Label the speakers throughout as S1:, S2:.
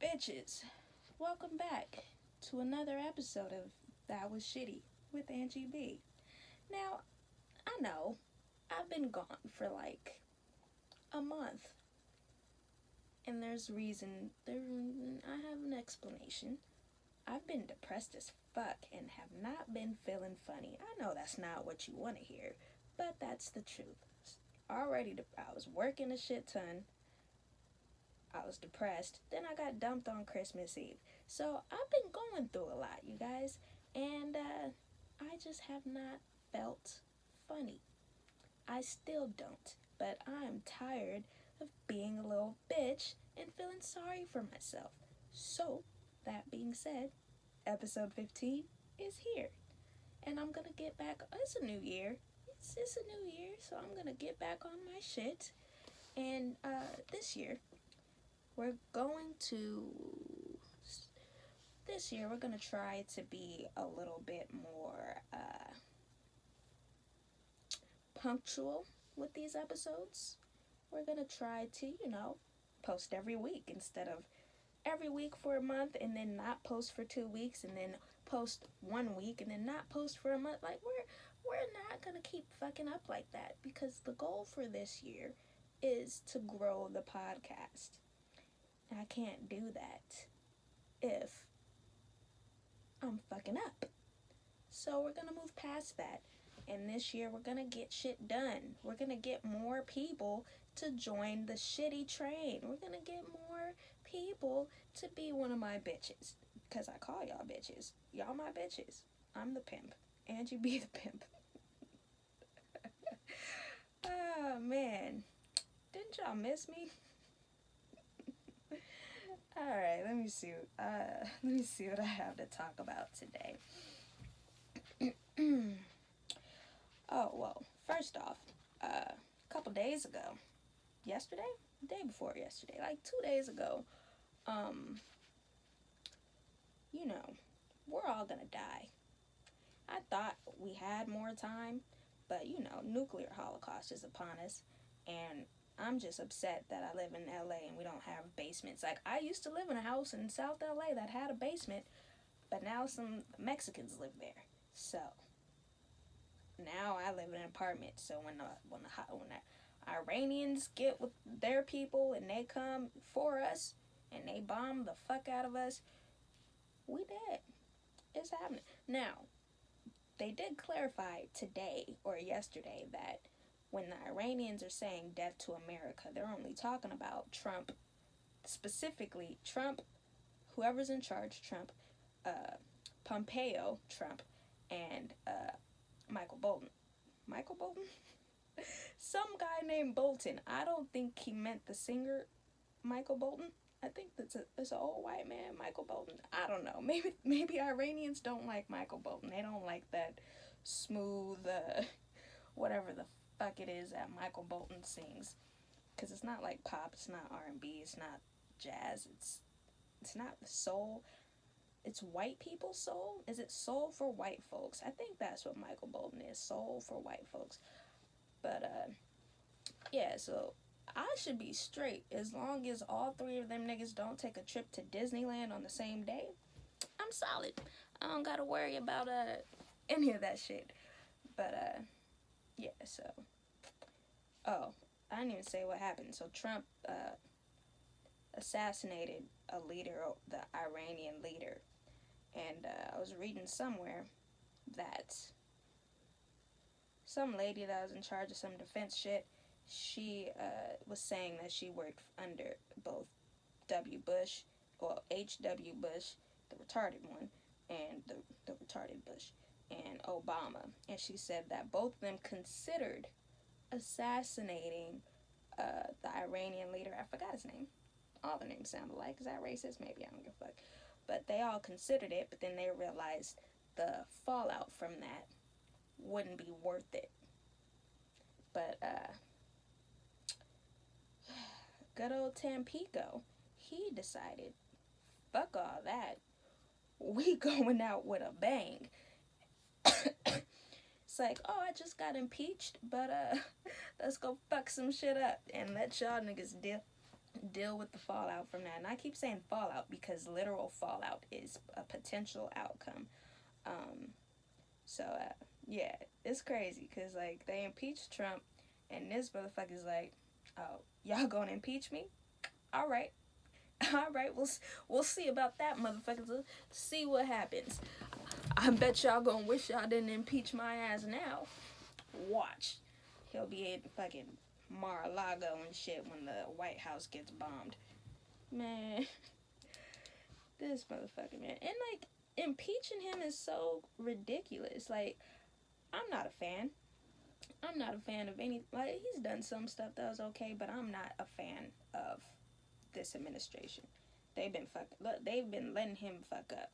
S1: Bitches, welcome back to another episode of That Was Shitty with Angie B. Now, I know I've been gone for like a month, and there's reason. I have an explanation. I've been depressed as fuck and have not been feeling funny. I know that's not what you want to hear, but that's the truth. I was working a shit ton. I was depressed. Then I got dumped on Christmas Eve. So I've been going through a lot, you guys. And I just have not felt funny. I still don't. But I'm tired of being a little bitch and feeling sorry for myself. So, that being said, episode 15 is here. And I'm going to get back. It's a new year. It's a new year. So I'm going to get back on my shit. And this year, we're going to try to be a little bit more punctual with these episodes. We're going to try to, post every week instead of every week for a month and then not post for 2 weeks and then post 1 week and then not post for a month. Like, we're not going to keep fucking up like that, because the goal for this year is to grow the podcast. I can't do that if I'm fucking up. So we're gonna move past that. And this year we're gonna get shit done. We're gonna get more people to join the shitty train. We're gonna get more people to be one of my bitches. Because I call y'all bitches. Y'all my bitches. I'm the pimp. Angie be the pimp. Oh, man. Didn't y'all miss me? All right, let me see what I have to talk about today. Oh, well, first off, a couple days ago, yesterday, the day before yesterday, like 2 days ago, we're all gonna die. I thought we had more time, but nuclear holocaust is upon us, and I'm just upset that I live in LA and we don't have basements. Like, I used to live in a house in South LA that had a basement, but now some Mexicans live there. So now I live in an apartment. So when the Iranians get with their people and they come for us and they bomb the fuck out of us, we dead. It's happening. Now, they did clarify today or yesterday that when the Iranians are saying death to America, they're only talking about Trump, specifically Trump, whoever's in charge, Trump, Pompeo, Trump, and Michael Bolton. Michael Bolton? Some guy named Bolton. I don't think he meant the singer Michael Bolton. I think that's an old white man, Michael Bolton. I don't know. Maybe Iranians don't like Michael Bolton. They don't like that smooth, whatever the fuck it is that Michael Bolton sings, because it's not like pop, it's not R&B, it's not jazz, it's not soul. It's white people's soul. Is it soul for white folks? I think that's what Michael Bolton is, soul for white folks. But yeah, so I should be straight as long as all three of them niggas don't take a trip to Disneyland on the same day. I'm solid. I don't gotta worry about any of that shit. But yeah, so oh, I didn't even say what happened. So Trump assassinated a leader, the Iranian leader. And I was reading somewhere that some lady that was in charge of some defense shit, she was saying that she worked under both H.W. Bush, the retarded one, and the retarded Bush, and Obama. And she said that both of them considered assassinating the Iranian leader. I forgot his name. All the names sound alike. Is that racist? Maybe. I don't give a fuck. But they all considered it, but then they realized the fallout from that wouldn't be worth it. But good old Tampico, he decided, fuck all that. We going out with a bang. It's like, oh, I just got impeached, but let's go fuck some shit up and let y'all niggas deal deal with the fallout from that. And I keep saying fallout because literal fallout is a potential outcome. Um, so yeah, it's crazy because like they impeached Trump, and this motherfucker's like, "Oh, y'all gonna impeach me? All right, all right. We'll see about that, motherfuckers. See what happens. I bet y'all gonna wish y'all didn't impeach my ass now. Watch, he'll be in fucking Mar-a-Lago and shit when the White House gets bombed. Man, this motherfucker, man. And like impeaching him is so ridiculous. Like, I'm not a fan. I'm not a fan of any. Like, he's done some stuff that was okay, but I'm not a fan of this administration. They've been letting him fuck up.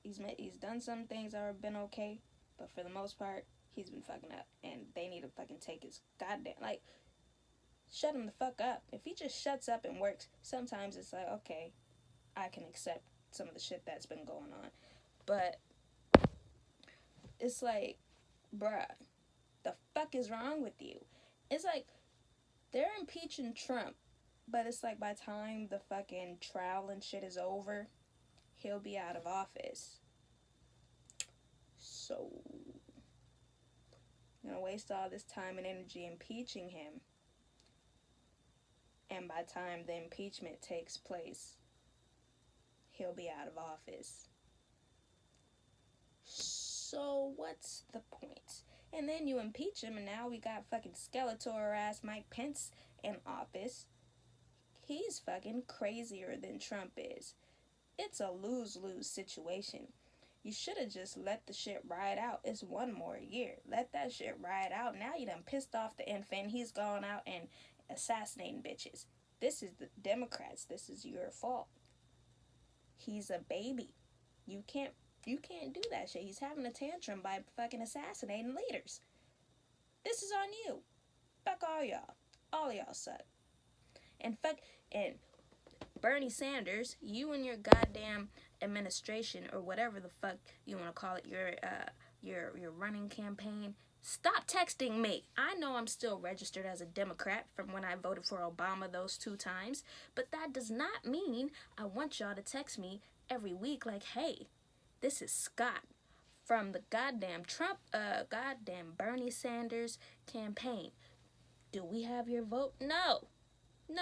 S1: He's done some things that have been okay, but for the most part, he's been fucking up, and they need to fucking take his goddamn like shut him the fuck up. If he just shuts up and works, sometimes it's like okay, I can accept some of the shit that's been going on, but it's like, bruh, the fuck is wrong with you? It's like they're impeaching Trump, but it's like by the time the fucking trial and shit is over, he'll be out of office. So, you're gonna waste all this time and energy impeaching him, and by the time the impeachment takes place, he'll be out of office. So, what's the point? And then you impeach him, and now we got fucking Skeletor ass Mike Pence in office. He's fucking crazier than Trump is. It's a lose-lose situation. You should have just let the shit ride out. It's one more year. Let that shit ride out. Now you done pissed off the infant. He's going out and assassinating bitches. This is the Democrats. This is your fault. He's a baby. You can't do that shit. He's having a tantrum by fucking assassinating leaders. This is on you. Fuck all y'all. All y'all suck. And Bernie Sanders, you and your goddamn administration or whatever the fuck you want to call it, your running campaign, stop texting me. I know I'm still registered as a Democrat from when I voted for Obama those 2 times, but that does not mean I want y'all to text me every week like, hey, this is Scott from the goddamn goddamn Bernie Sanders campaign. Do we have your vote? No,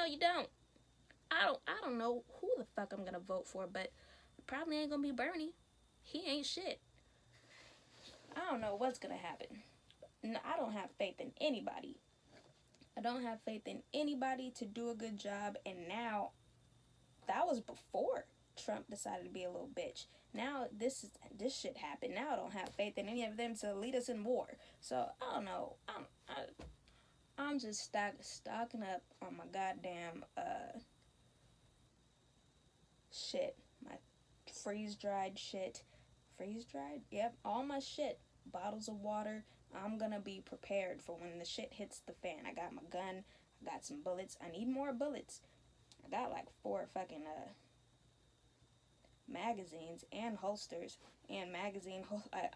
S1: you don't. I don't know who the fuck I'm gonna vote for, but it probably ain't gonna be Bernie. He ain't shit. I don't know what's gonna happen. I don't have faith in anybody. I don't have faith in anybody to do a good job, and now, that was before Trump decided to be a little bitch. Now this shit happened. Now I don't have faith in any of them to lead us in war. So I don't know. I'm just stocking up on my goddamn shit. My freeze-dried shit. Freeze-dried? Yep, all my shit. Bottles of water. I'm gonna be prepared for when the shit hits the fan. I got my gun. I got some bullets. I need more bullets. I got like 4 fucking magazines and holsters and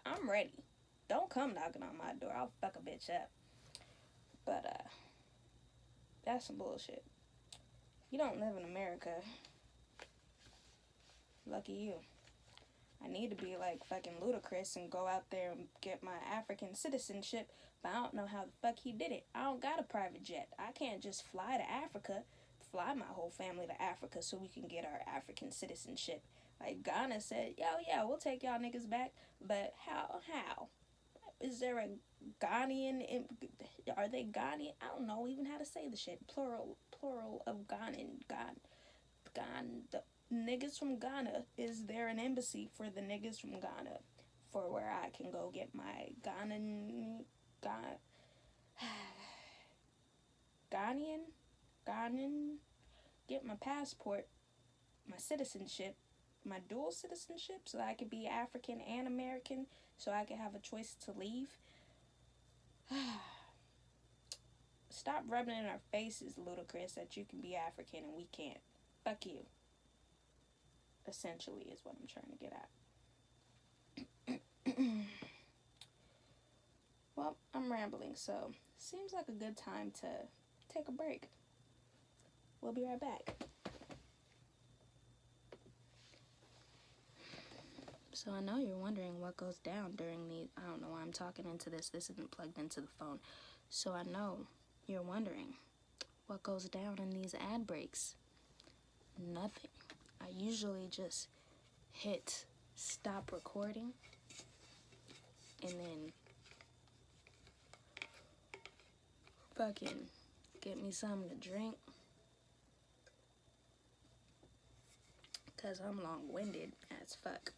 S1: I'm ready. Don't come knocking on my door. I'll fuck a bitch up. But that's some bullshit. If you don't live in America, lucky you. I need to be like fucking Ludacris and go out there and get my African citizenship, but I don't know how the fuck he did it. I don't got a private jet. I can't just fly to Africa, fly my whole family to Africa so we can get our African citizenship. Like Ghana said, yo, yeah, we'll take y'all niggas back, but how? Is there a Ghanaian? Are they Ghanaian? I don't know even how to say the shit. Plural of Ghanan. The niggas from Ghana. Is there an embassy for the niggas from Ghana, for where I can go get my Ghanaian, get my passport, my citizenship, my dual citizenship, so that I could be African and American, so I could have a choice to leave. Stop rubbing in our faces, Ludacris, that you can be African and we can't. Fuck you. Essentially is what I'm trying to get at. Well, I'm rambling, so seems like a good time to take a break. We'll be right back. So I know you're wondering what goes down during the, I don't know why I'm talking into this. This isn't plugged into the phone. So I know you're wondering what goes down in these ad breaks. Nothing. I usually just hit stop recording and then fucking get me something to drink, because I'm long-winded as fuck.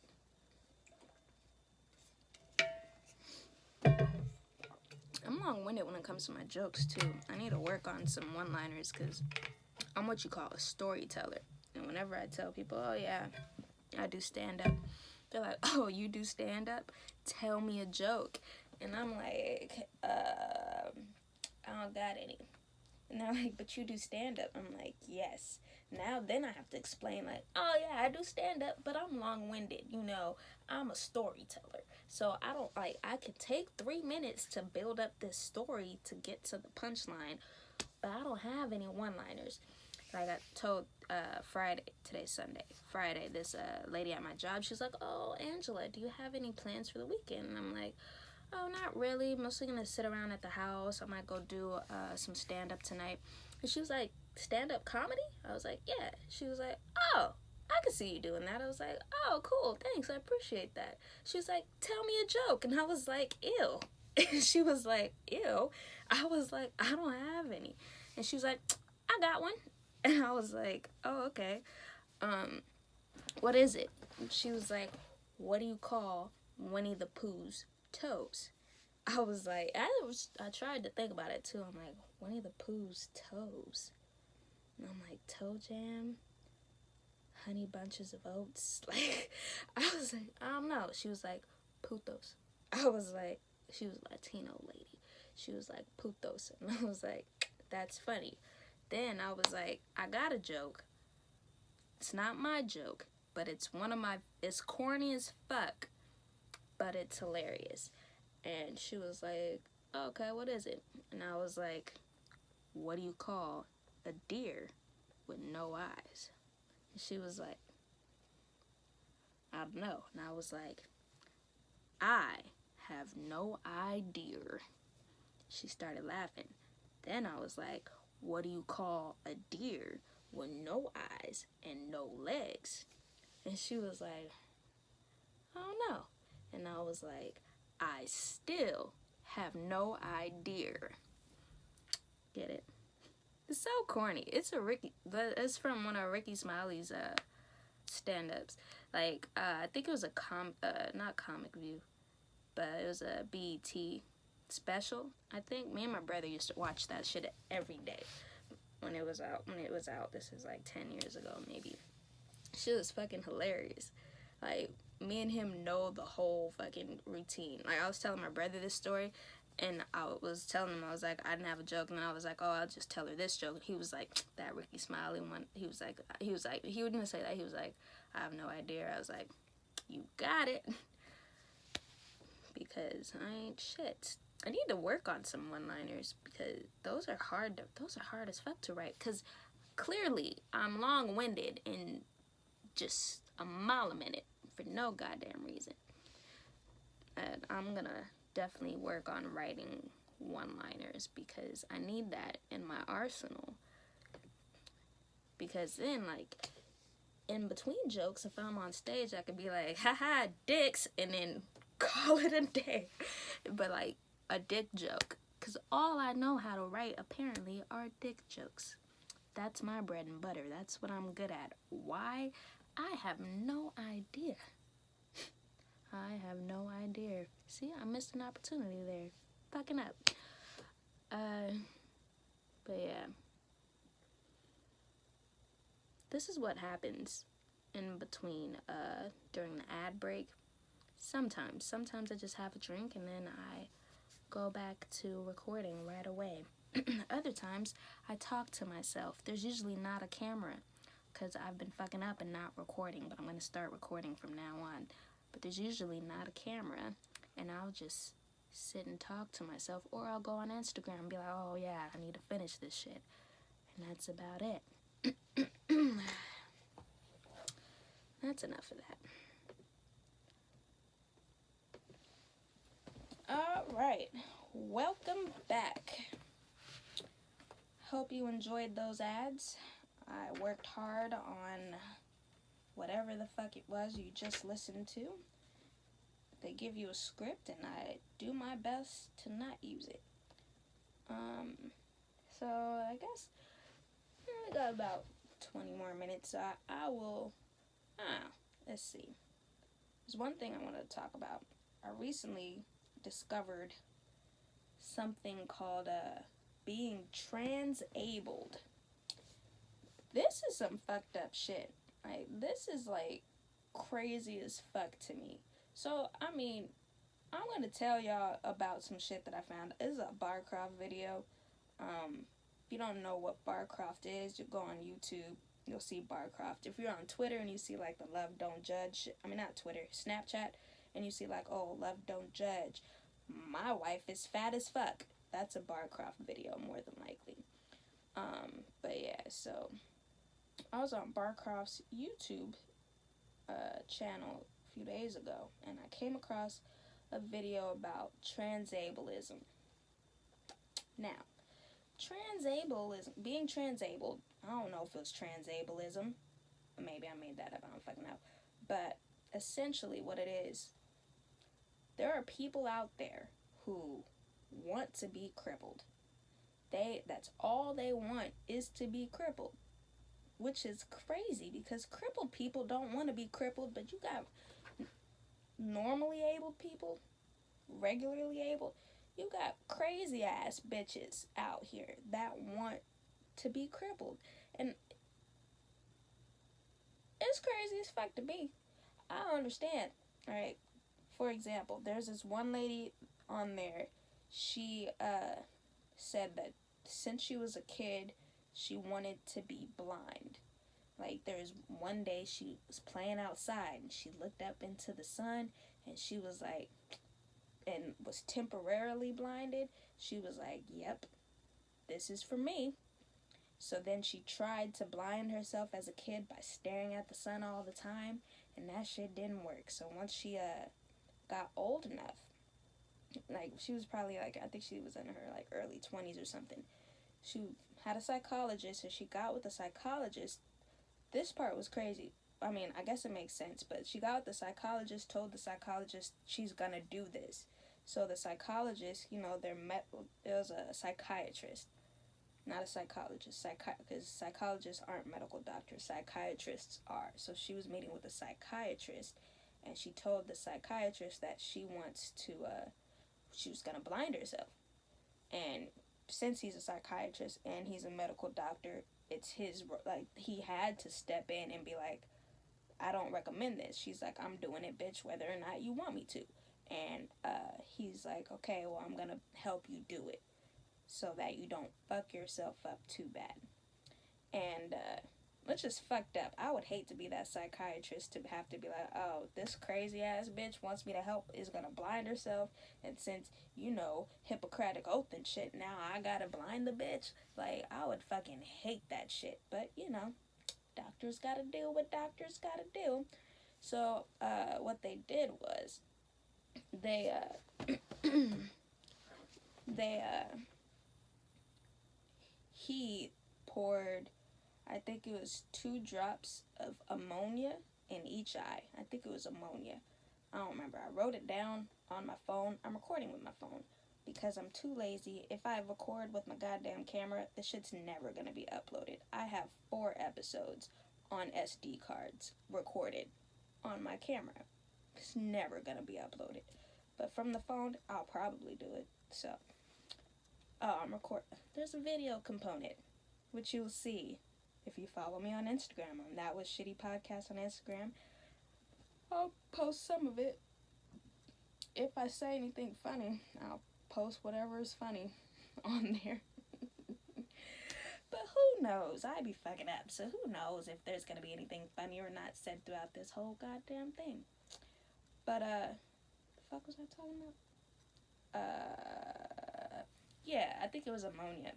S1: I'm long-winded when it comes to my jokes too. I need to work on some one-liners because I'm what you call a storyteller. And whenever I tell people, oh yeah, I do stand-up, they're like, oh, you do stand-up? Tell me a joke. And I'm like, I don't got any. And they're like, but you do stand-up. I'm like, yes. Now then I have to explain, like, oh yeah, I do stand-up, but I'm long-winded. You know, I'm a storyteller. So I don't, like, I could take 3 minutes to build up this story to get to the punchline, but I don't have any one-liners. Like I told Friday, today's Sunday, Friday, this lady at my job, she's like, oh, Angela, do you have any plans for the weekend? And I'm like, oh, not really. Mostly gonna sit around at the house. I might go do some stand-up tonight. And she was like, stand-up comedy? I was like, yeah. She was like, oh, I can see you doing that. I was like, oh, cool, thanks, I appreciate that. She was like, tell me a joke. And I was like, ew. And she was like, ew. I was like, I don't have any. And she was like, I got one. And I was like, oh, okay. What is it? And she was like, what do you call Winnie the Pooh's toes? I was like, I tried to think about it too. I'm like, Winnie the Pooh's toes. And I'm like, toe jam, honey bunches of oats. Like, I was like, I don't know. She was like, putos. I was like, she was a Latino lady. She was like, putos. And I was like, that's funny. Then I was like, I got a joke. It's not my joke, but it's it's corny as fuck, but it's hilarious. And she was like, oh, okay, what is it? And I was like, what do you call a deer with no eyes? And she was like, I don't know. And I was like, I have no idea. She started laughing. Then I was like, what do you call a deer with no eyes and no legs? And she was like, I don't know. And I was like, I still have no idea. Get it? It's so corny. It's from one of Ricky Smiley's stand-ups. Like, I think it was not Comic View, but it was a BET special. I think me and my brother used to watch that shit every day when it was out. This is like 10 years ago, maybe. Shit was fucking hilarious. Like, me and him know the whole fucking routine. Like, I was telling my brother this story, and I was telling him, I was like, I didn't have a joke, and then I was like, oh, I'll just tell her this joke. And he was like, that Ricky Smiley one. He wouldn't say that. He was like, I have no idea. I was like, you got it. Because I ain't shit. I need to work on some one-liners, because those are hard as fuck to write. Because clearly I'm long-winded and just a mile a minute for no goddamn reason. And I'm gonna definitely work on writing one-liners, because I need that in my arsenal. Because then, like, in between jokes, if I'm on stage, I could be like, haha, dicks, and then call it a day. But, like, a dick joke. Because all I know how to write, apparently, are dick jokes. That's my bread and butter. That's what I'm good at. Why? I have no idea. I have no idea. See, I missed an opportunity there. Fucking up. But yeah. This is what happens in between, during the ad break. Sometimes I just have a drink and then I go back to recording right away. Other times, I talk to myself. There's usually not a camera, because I've been fucking up and not recording, but I'm going to start recording from now on. But there's usually not a camera, and I'll just sit and talk to myself, or I'll go on Instagram and be like, oh yeah, I need to finish this shit. And that's about it. that's enough of that. Alright, welcome back. Hope you enjoyed those ads. I worked hard on whatever the fuck it was you just listened to. They give you a script and I do my best to not use it. So I guess we got about 20 more minutes. So I will, let's see. There's one thing I want to talk about. I recently discovered something called being transabled. This is some fucked up shit. Like, this is like crazy as fuck to me. So, I mean, I'm gonna tell y'all about some shit that I found. This is a Barcroft video. If you don't know what Barcroft is, you go on YouTube, you'll see Barcroft. If you're on Twitter and you see like the Love Don't Judge, I mean not Twitter, Snapchat, and you see like, oh, Love Don't Judge, my wife is fat as fuck. That's a Barcroft video, more than likely. But yeah, so I was on Barcroft's YouTube channel a few days ago, and I came across a video about transableism. Now, being transabled, I don't know if it was transableism. Maybe I made that up, I don't fucking know. But essentially what it is, there are people out there who want to be crippled. That's all they want is to be crippled. Which is crazy because crippled people don't want to be crippled, but you got normally abled people, regularly able, you got crazy ass bitches out here that want to be crippled. And it's crazy as fuck to me. I don't understand. Alright, for example, there's this one lady on there. She said that since she was a kid, she wanted to be blind. Like, there's one day she was playing outside and she looked up into the sun and she was like, and was temporarily blinded. She was like, yep, this is for me. So then she tried to blind herself as a kid by staring at the sun all the time, and that shit didn't work. So once she got old enough, like, she was probably like, I think she was in her like early 20s or something, she had a psychologist, and she got with the psychologist. This part was crazy. I mean, I guess it makes sense, but she got with the psychologist, told the psychologist she's gonna do this. So the psychologist, you know, it was a psychiatrist, not a psychologist, because psychologists aren't medical doctors, psychiatrists are. So she was meeting with a psychiatrist, and she told the psychiatrist that she was gonna blind herself. And since he's a psychiatrist and he's a medical doctor, it's his, like, he had to step in and be like, I don't recommend this. She's like, I'm doing it, bitch, whether or not you want me to. And he's like, okay, well, I'm gonna help you do it so that you don't fuck yourself up too bad. And which is fucked up. I would hate to be that psychiatrist to have to be like, oh, this crazy ass bitch wants me to help, is gonna blind herself, and since, you know, Hippocratic oath and shit, now I gotta blind the bitch. Like, I would fucking hate that shit. But, you know, doctors gotta do what doctors gotta do. So what they did was he poured, I think it was 2 drops of ammonia in each eye. I think it was ammonia. I don't remember. I wrote it down on my phone. I'm recording with my phone because I'm too lazy. If I record with my goddamn camera, this shit's never gonna be uploaded. I have 4 episodes on SD cards recorded on my camera. It's never gonna be uploaded. But from the phone, I'll probably do it. So, I'm recording. There's a video component, which you'll see if you follow me on Instagram. That was Shitty Podcast on Instagram. I'll post some of it. If I say anything funny, I'll post whatever is funny on there. But who knows? I be fucking up, so who knows if there's gonna be anything funny or not said throughout this whole goddamn thing. But, the fuck was I talking about? Yeah, I think it was ammonia.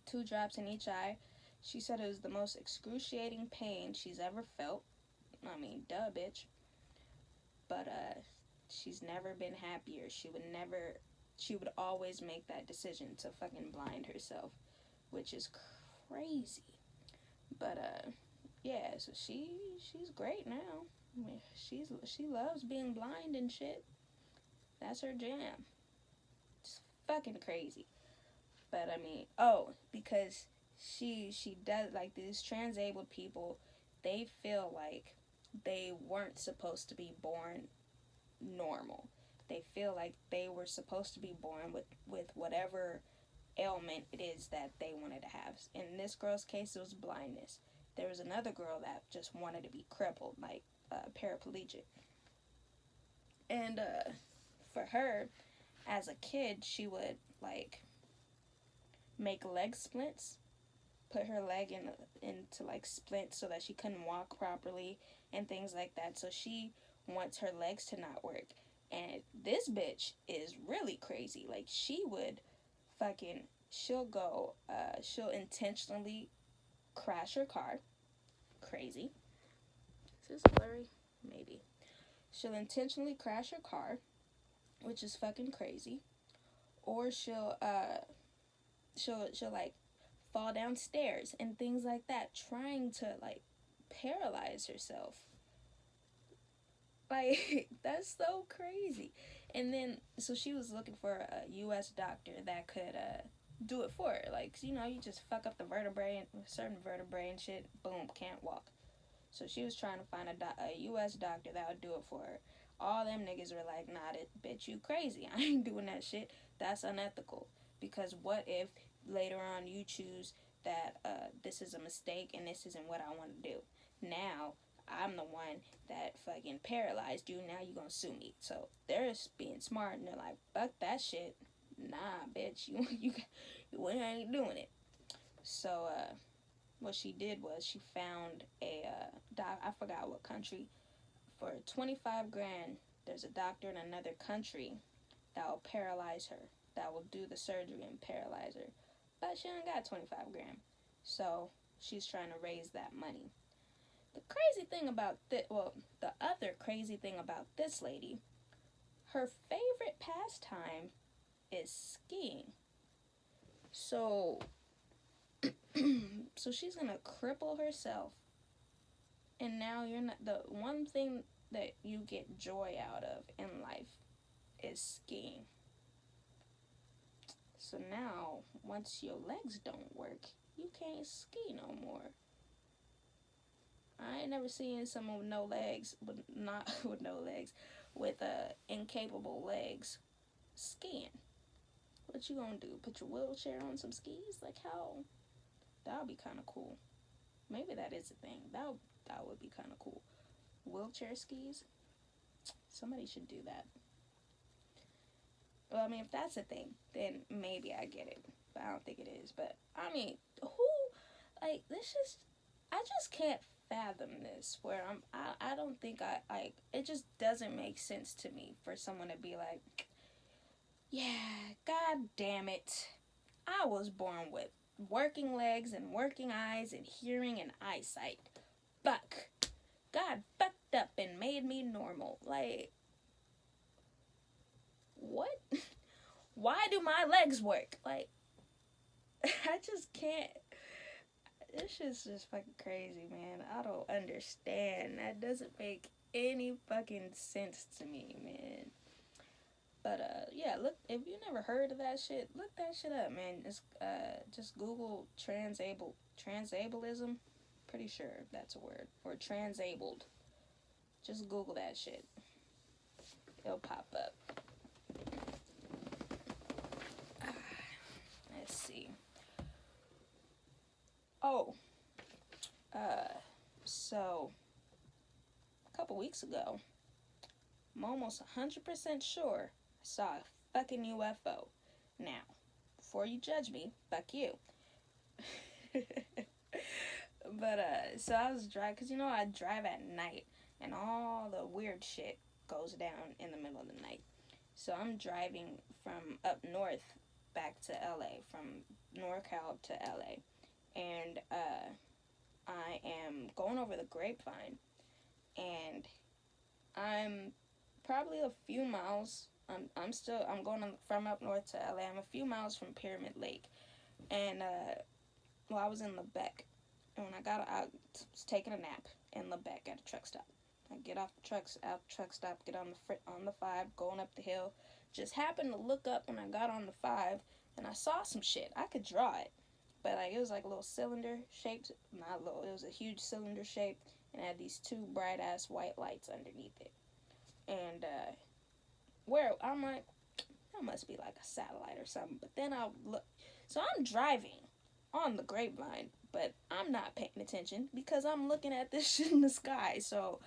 S1: 2 drops in each eye. She said it was the most excruciating pain she's ever felt. I mean, duh, bitch. But she's never been happier. She would always make that decision to fucking blind herself, which is crazy. But yeah, so she's great now. I mean, she loves being blind and shit. That's her jam. It's fucking crazy. But I mean, because she does, like, these transabled people, they feel like they weren't supposed to be born normal. They feel like they were supposed to be born with whatever ailment it is that they wanted to have. In this girl's case, it was blindness. There was another girl that just wanted to be crippled, like paraplegic. And for her, as a kid, she would like make leg splints, put her leg into like splints so that she couldn't walk properly and things like that. So she wants her legs to not work. And this bitch is really crazy. Like, she'll intentionally crash her car. Crazy. Is this blurry? Maybe. She'll intentionally crash her car, which is fucking crazy. Or she'll like fall downstairs and things like that, trying to like paralyze herself. Like, that's so crazy. And then, so she was looking for a U.S. doctor that could do it for her. Like, you just fuck up the vertebrae, and certain vertebrae and shit, boom, can't walk. So she was trying to find a U.S. doctor that would do it for her. All them niggas were like, nah, bitch, you crazy. I ain't doing that shit. That's unethical. Because what if later on you choose that this is a mistake and this isn't what I want to do? Now, I'm the one that fucking paralyzed you. Now you gonna sue me. So they're just being smart and they're like, fuck that shit. Nah, bitch, you ain't doing it. So what she did was she found a I forgot what country. For 25 grand, there's a doctor in another country that will paralyze her. That will do the surgery and paralyze her. But she ain't got 25 grand. So she's trying to raise that money. The crazy thing about the other crazy thing about this lady, her favorite pastime is skiing. So she's gonna cripple herself, and now you're not, the one thing that you get joy out of in life is skiing. So now, once your legs don't work, you can't ski no more. I ain't never seen someone with no legs, but not with no legs, with incapable legs skiing. What you gonna do? Put your wheelchair on some skis? Like, how? That would be kind of cool. Maybe that is a thing. That would be kind of cool. Wheelchair skis? Somebody should do that. Well, I mean, if that's a thing, then maybe I get it. But I don't think it is. But, I mean, I just can't fathom this, where I don't think it just doesn't make sense to me for someone to be like, yeah, god damn it, I was born with working legs and working eyes and hearing and eyesight. Fuck. God fucked up and made me normal. Like, what? Why do my legs work? Like, I just can't. This shit's just fucking crazy, man. I don't understand. That doesn't make any fucking sense to me, man. But yeah, look, if you never heard of that shit, look that shit up, man. Just Google transableism. Pretty sure that's a word. Or transabled. Just Google that shit. It'll pop up. Let's see. Oh. So a couple weeks ago, I'm almost 100% sure I saw a fucking UFO. Now, before you judge me, fuck you. But, so I was driving, because, I drive at night, and all the weird shit goes down in the middle of the night. So I'm driving from up north back to LA, from NorCal to LA, and, I am going over the Grapevine, and I'm probably a few miles. I'm going from up north to LA. I'm a few miles from Pyramid Lake, and I was in Lebec, and when I was taking a nap in Lebec at a truck stop. I get off the truck stop, get on the 5, going up the hill. Just happened to look up when I got on the 5, and I saw some shit. I could draw it, but like it was like a little cylinder shaped, not little. It was a huge cylinder shape, and it had these 2 bright ass white lights underneath it. And where I'm like, that must be like a satellite or something. But then I look, so I'm driving on the Grapevine, but I'm not paying attention because I'm looking at this shit in the sky. So,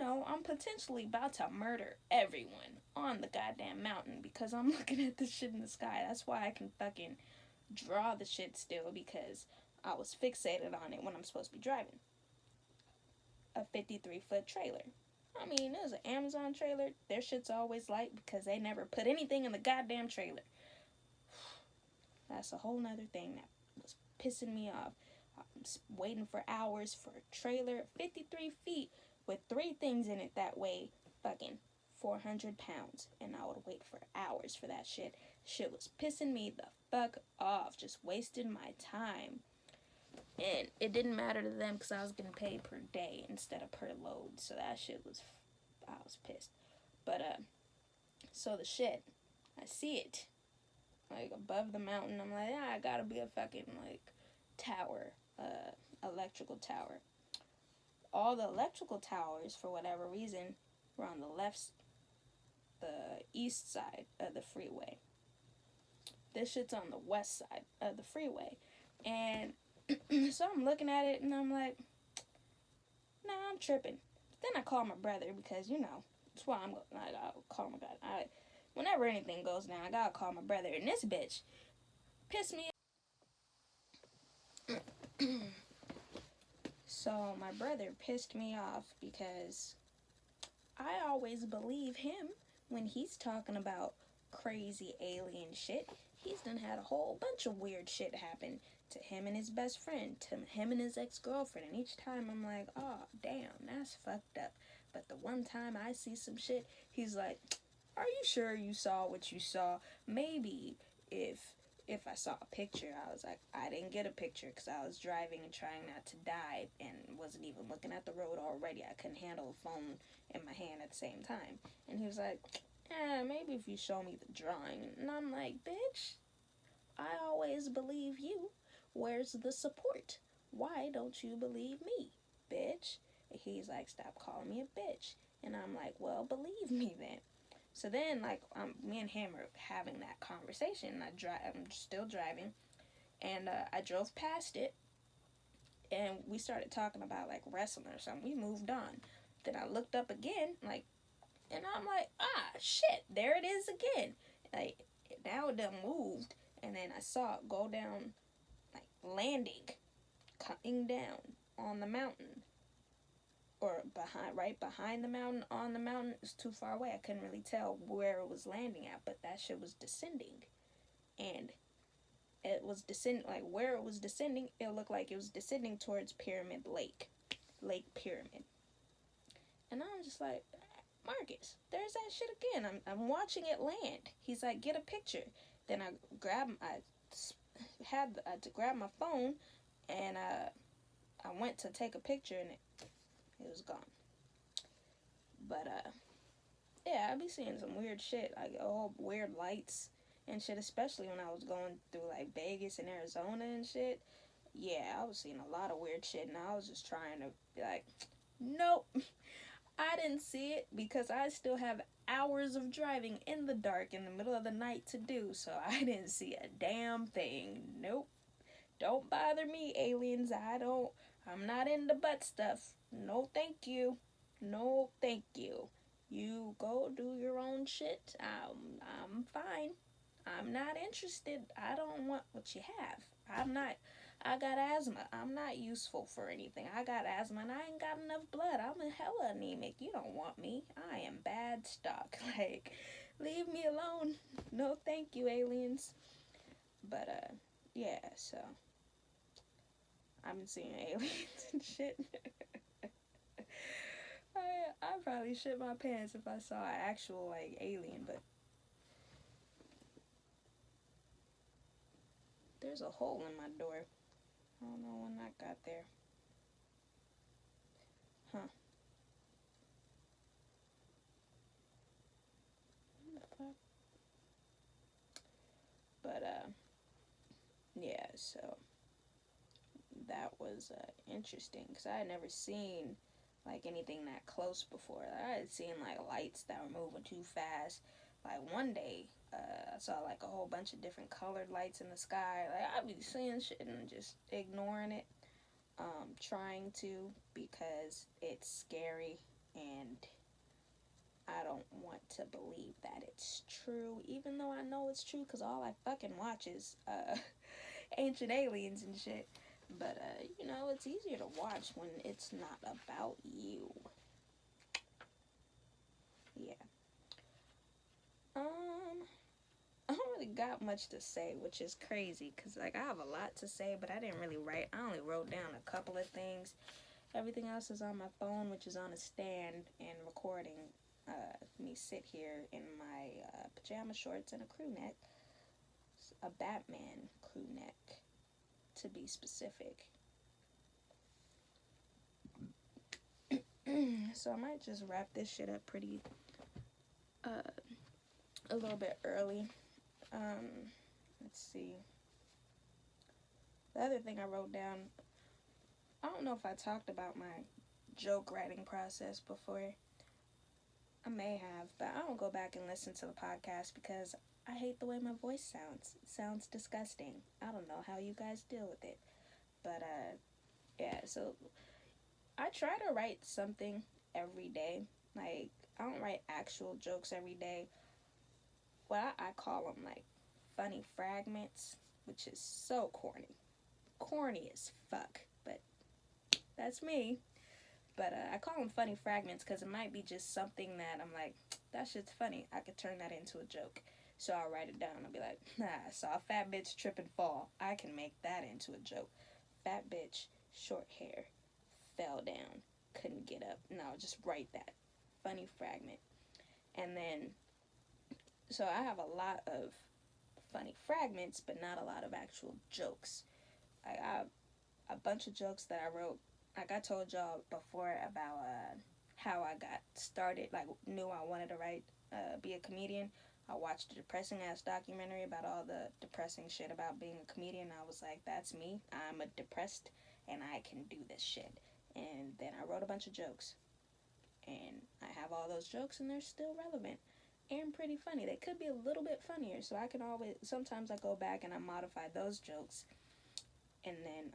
S1: I'm potentially about to murder everyone on the goddamn mountain because I'm looking at this shit in the sky. That's why I can fucking draw the shit still, because I was fixated on it when I'm supposed to be driving. A 53-foot trailer. I mean, it was an Amazon trailer. Their shit's always light because they never put anything in the goddamn trailer. That's a whole nother thing that was pissing me off. I'm waiting for hours for a trailer 53 feet with 3 things in it that weigh fucking 400 pounds. And I would wait for hours for that shit. Shit was pissing me the fuck off. Just wasting my time. And it didn't matter to them because I was getting paid per day instead of per load. So that shit was, I was pissed. But, so the shit, I see it, like, above the mountain. I'm like, I gotta be a fucking, like, tower, electrical tower. All the electrical towers, for whatever reason, were on the east side of the freeway. This shit's on the west side of the freeway. And so I'm looking at it and I'm like, nah, I'm tripping. Then I call my brother because, that's why I gotta call my God. Whenever anything goes down, I gotta call my brother. And this bitch pissed me off. So my brother pissed me off because I always believe him when he's talking about crazy alien shit. He's done had a whole bunch of weird shit happen to him and his best friend, to him and his ex-girlfriend. And each time I'm like, oh, damn, that's fucked up. But the one time I see some shit, he's like, are you sure you saw what you saw? Maybe if I saw a picture. I was like, I didn't get a picture because I was driving and trying not to die and wasn't even looking at the road already. I couldn't handle a phone in my hand at the same time. And he was like, maybe if you show me the drawing. And I'm like, bitch, I always believe you. Where's the support? Why don't you believe me, bitch? And he's like, stop calling me a bitch. And I'm like, well, believe me then. So then, like, me and him are having that conversation. I'm still driving, and I drove past it, and we started talking about, like, wrestling or something. We moved on. Then I looked up again, like, and I'm like, shit, there it is again. Like, now it done moved, and then I saw it go down, like, landing, coming down on the mountain. Or right behind the mountain, on the mountain. It was too far away. I couldn't really tell where it was landing at, but that shit was descending. And it was descending, like where it was descending, it looked like it was descending towards Pyramid Lake. Lake Pyramid. And I'm just like, Marcus, there's that shit again. I'm watching it land. He's like, get a picture. Then I had to grab my phone, and I went to take a picture, and it was gone. But, yeah, I be seeing some weird shit, like, weird lights and shit, especially when I was going through, like, Vegas and Arizona and shit. Yeah, I was seeing a lot of weird shit, and I was just trying to be like, nope, I didn't see it, because I still have hours of driving in the dark in the middle of the night to do, so I didn't see a damn thing. Nope. Don't bother me, aliens. I'm not into butt stuff. No, thank you. No, thank you. You go do your own shit. I'm fine. I'm not interested. I don't want what you have. I got asthma. I'm not useful for anything. I got asthma and I ain't got enough blood. I'm hella anemic. You don't want me. I am bad stock. Like, leave me alone. No, thank you, aliens. But, yeah, so I've been seeing aliens and shit. probably shit my pants if I saw an actual, like, alien, but there's a hole in my door. I don't know when that got there. Huh. What the fuck? But, yeah, so that was interesting because I had never seen like anything that close before. I had seen like lights that were moving too fast. Like one day, I saw like a whole bunch of different colored lights in the sky. Like I'd be seeing shit and just ignoring it, trying to because it's scary and I don't want to believe that it's true, even though I know it's true because all I fucking watch is ancient aliens and shit. But, you know, it's easier to watch when it's not about you. Yeah. I don't really got much to say, which is crazy, because, like, I have a lot to say, but I didn't really write. I only wrote down a couple of things. Everything else is on my phone, which is on a stand, and recording me sit here in my pajama shorts and a crew neck. A Batman crew neck, to be specific. So I might just wrap this shit up pretty a little bit early. Let's see. The other thing I wrote down, I don't know if I talked about my joke writing process before. I may have, but I don't go back and listen to the podcast because I hate the way my voice sounds. It sounds disgusting. I don't know how you guys deal with it. But yeah, so I try to write something every day. Like, I don't write actual jokes every day. Well, I call them, like, funny fragments, which is so corny. Corny as fuck, but that's me. But I call them funny fragments because it might be just something that I'm like, that shit's funny. I could turn that into a joke. So I'll write it down. I'll be like, I saw a fat bitch trip and fall. I can make that into a joke. Fat bitch, short hair, fell down, couldn't get up. No, just write that. Funny fragment. And then, so I have a lot of funny fragments, but not a lot of actual jokes. I have a bunch of jokes that I wrote. Like I told y'all before about how I got started, like knew I wanted to be a comedian. I watched a depressing ass documentary about all the depressing shit about being a comedian. I was like, that's me. I'm a depressed and I can do this shit. And then I wrote a bunch of jokes. And I have all those jokes and they're still relevant and pretty funny. They could be a little bit funnier. So I can always, sometimes I go back and I modify those jokes. And then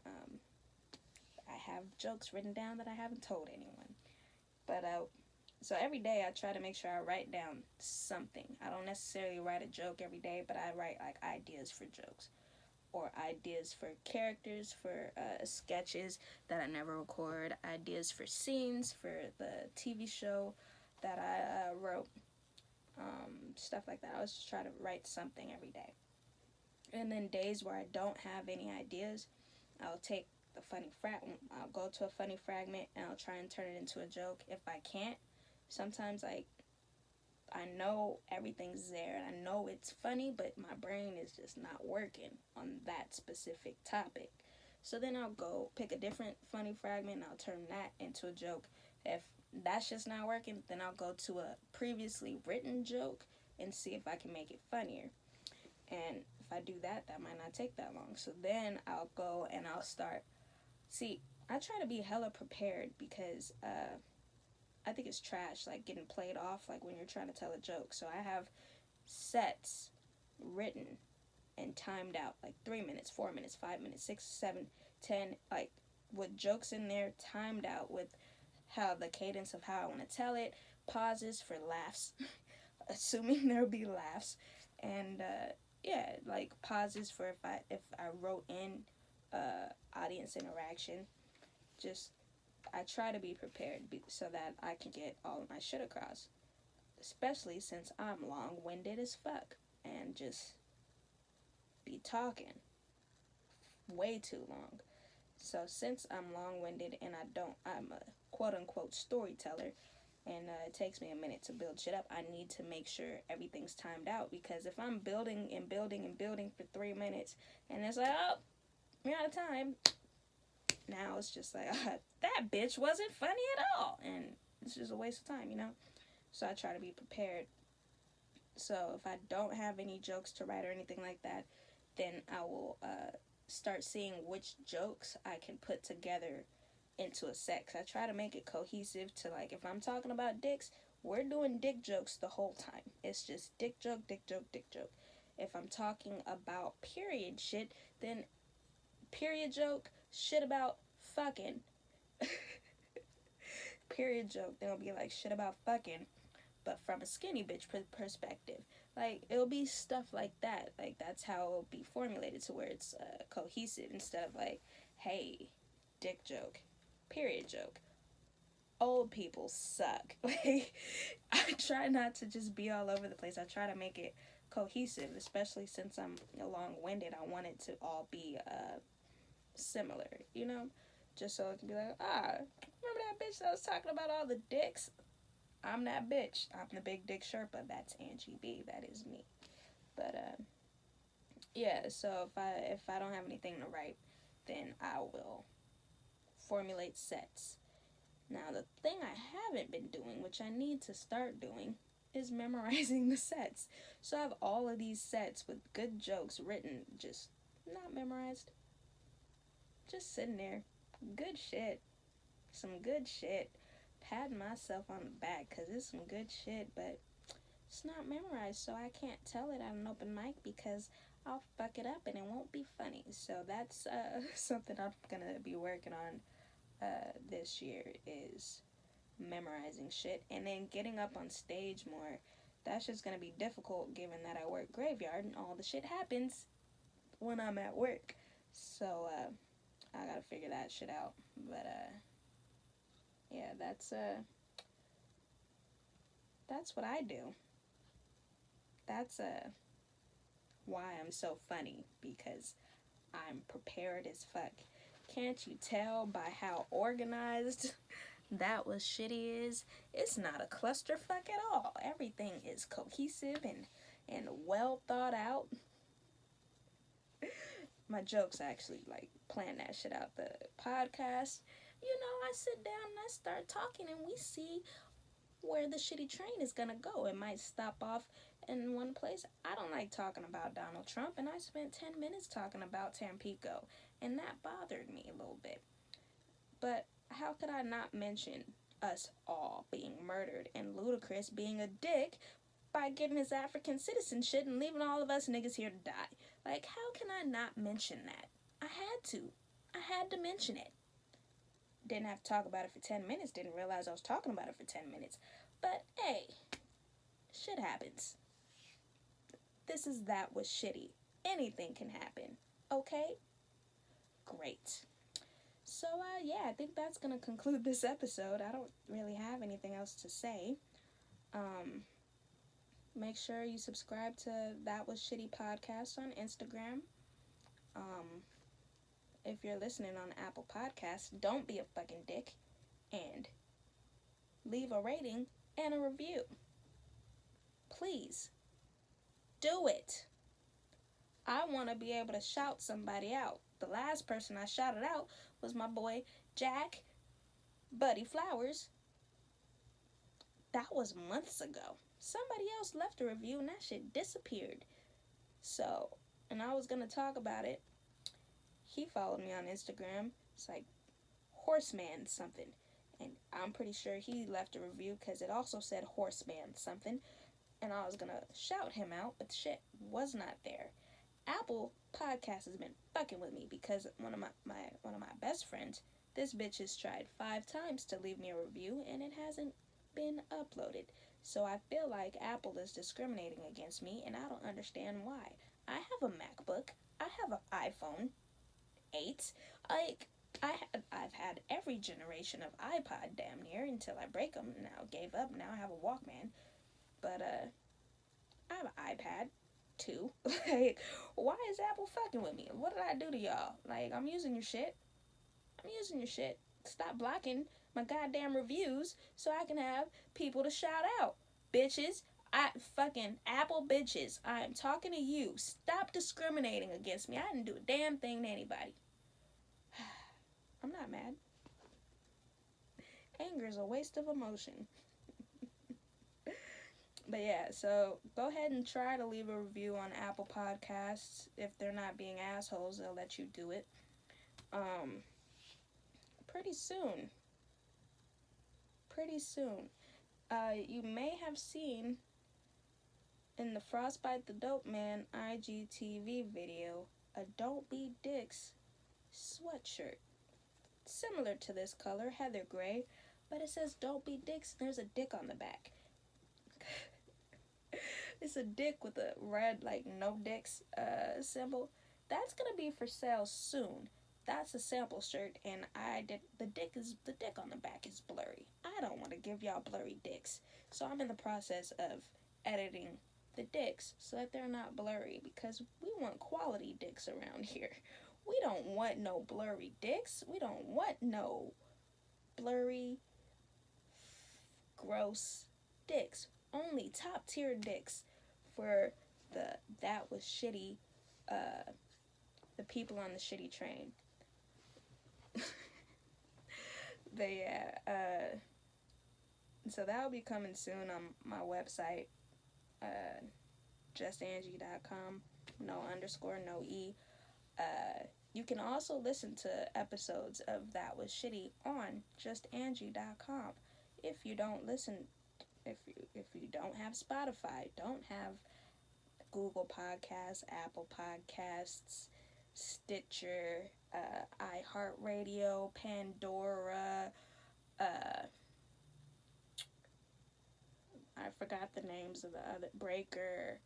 S1: I have jokes written down that I haven't told anyone. But so every day I try to make sure I write down something. I don't necessarily write a joke every day, but I write like ideas for jokes or ideas for characters, for sketches that I never record, ideas for scenes for the TV show that I wrote, stuff like that. I always just try to write something every day. And then days where I don't have any ideas, I'll take the funny I'll go to a funny fragment and I'll try and turn it into a joke. If I can't, sometimes like I know everything's there and I know it's funny, but my brain is just not working on that specific topic. So then I'll go pick a different funny fragment and I'll turn that into a joke. If that's just not working, then I'll go to a previously written joke and see if I can make it funnier. And if I do that, that might not take that long. So then I'll go and I'll start. See, I try to be hella prepared because I think it's trash, like, getting played off, like, when you're trying to tell a joke. So I have sets written and timed out, like, 3 minutes, 4 minutes, 5 minutes, 6, 7, 10, like, with jokes in there, timed out with how the cadence of how I want to tell it, pauses for laughs, assuming there'll be laughs, and, yeah, like, pauses for if I wrote in audience interaction. Just I try to be prepared so that I can get all of my shit across. Especially since I'm long-winded as fuck and just be talking way too long. So since I'm long-winded and I'm a quote-unquote storyteller, and it takes me a minute to build shit up. I need to make sure everything's timed out, because if I'm building and building and building for 3 minutes and it's like, oh, we're out of time, now it's just like, that bitch wasn't funny at all, and it's just a waste of time, you know? So I try to be prepared. So if I don't have any jokes to write or anything like that, then I will start seeing which jokes I can put together into a set. 'Cause I try to make it cohesive to, like, if I'm talking about dicks, we're doing dick jokes the whole time. It's just dick joke, dick joke, dick joke. If I'm talking about period shit, then period joke, shit about fucking. Period joke, then it'll be like shit about fucking, but from a skinny bitch perspective. Like, it'll be stuff like that. Like, that's how it'll be formulated to where it's cohesive, instead of like, hey, dick joke, period joke, old people suck. Like, I try not to just be all over the place. I try to make it cohesive, especially since I'm long-winded. I want it to all be similar, you know? Just so it can be like, remember that bitch that was talking about all the dicks? I'm that bitch. I'm the big dick Sherpa. That's Angie B. That is me. But yeah. So if I don't have anything to write, then I will formulate sets. Now the thing I haven't been doing, which I need to start doing, is memorizing the sets. So I have all of these sets with good jokes written, just not memorized. Just sitting there. Good shit. Some good shit. Patting myself on the back, because it's some good shit, but it's not memorized, so I can't tell it at an open mic because I'll fuck it up and it won't be funny. So that's something I'm gonna be working on this year, is memorizing shit, and then getting up on stage more. That's just gonna be difficult given that I work graveyard and all the shit happens when I'm at work. So I gotta figure that shit out. But yeah, that's what I do. That's why I'm so funny, because I'm prepared as fuck. Can't you tell by how organized That Was Shitty is? It's not a clusterfuck at all. Everything is cohesive and well thought out. My jokes actually, like, plan that shit out. The podcast, you know, I sit down and I start talking and we see where the shitty train is gonna go. It might stop off in one place. I don't like talking about Donald Trump, and I spent 10 minutes talking about Tampico, and that bothered me a little bit. But how could I not mention us all being murdered and Ludacris being a dick by getting his African citizenship and leaving all of us niggas here to die? Like, how can I not mention that? I had to. I had to mention it. Didn't have to talk about it for 10 minutes. Didn't realize I was talking about it for 10 minutes. But, hey, shit happens. This is That Was Shitty. Anything can happen. Okay? Great. So, yeah, I think that's going to conclude this episode. I don't really have anything else to say. Make sure you subscribe to That Was Shitty podcast on Instagram. If you're listening on Apple Podcasts, don't be a fucking dick and leave a rating and a review. Please do it. I want to be able to shout somebody out. The last person I shouted out was my boy Jack Buddy Flowers. That was months ago. Somebody else left a review and that shit disappeared. So, and I was going to talk about it. He followed me on Instagram. It's like Horseman something. And I'm pretty sure he left a review because it also said Horseman something. And I was going to shout him out, but the shit was not there. Apple Podcast has been fucking with me because one of my best friends, this bitch has tried 5 times to leave me a review and it hasn't been uploaded. So I feel like Apple is discriminating against me and I don't understand why. I have a MacBook. I have an iPhone 8. Like, I've had every generation of iPod damn near until I break them. Now gave up. Now I have a Walkman. But I have an iPad too. Like, why is Apple fucking with me? What did I do to y'all? Like, I'm using your shit. Stop blocking my goddamn reviews so I can have people to shout out. Bitches, I fucking Apple bitches, I am talking to you. Stop discriminating against me. I didn't do a damn thing to anybody. I'm not mad. Anger is a waste of emotion. But yeah, so go ahead and try to leave a review on Apple Podcasts. If they're not being assholes, they'll let you do it. Pretty soon. You may have seen in the Frostbite the Dope Man IGTV video a Don't Be Dicks sweatshirt. Similar to this color, heather gray, but it says Don't Be Dicks and there's a dick on the back. It's a dick with a red, like, no dicks symbol. That's gonna be for sale soon. That's a sample shirt, and the dick on the back is blurry. I don't want to give y'all blurry dicks, so I'm in the process of editing the dicks so that they're not blurry, because we want quality dicks around here. We don't want no blurry dicks. We don't want no blurry, gross dicks. Only top tier dicks for that was shitty, the people on the shitty train. But yeah, so that'll be coming soon on my website, justangie.com, no underscore, no E. You can also listen to episodes of That Was Shitty on justangie.com. If you don't have Spotify, don't have Google Podcasts, Apple Podcasts, Stitcher, iHeartRadio, Pandora, I forgot the names of the other, Breaker.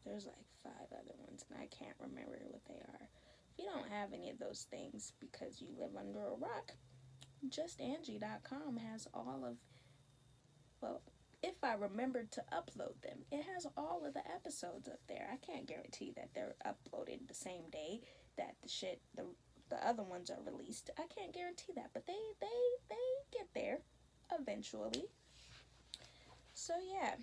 S1: There's like 5 other ones and I can't remember what they are. If you don't have any of those things because you live under a rock, justangie.com has all of, well, if I remembered to upload them, it has all of the episodes up there. I can't guarantee that they're uploaded the same day that the other ones are released. I can't guarantee that, but they get there eventually. So yeah,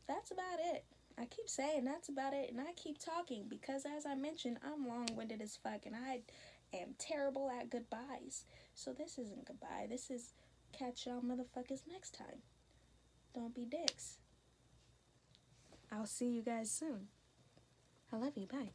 S1: that's about it. I keep saying that's about it, and I keep talking because, as I mentioned, I'm long-winded as fuck, and I am terrible at goodbyes. So this isn't goodbye. This is catch y'all motherfuckers next time. Don't be dicks. I'll see you guys soon. I love you. Bye.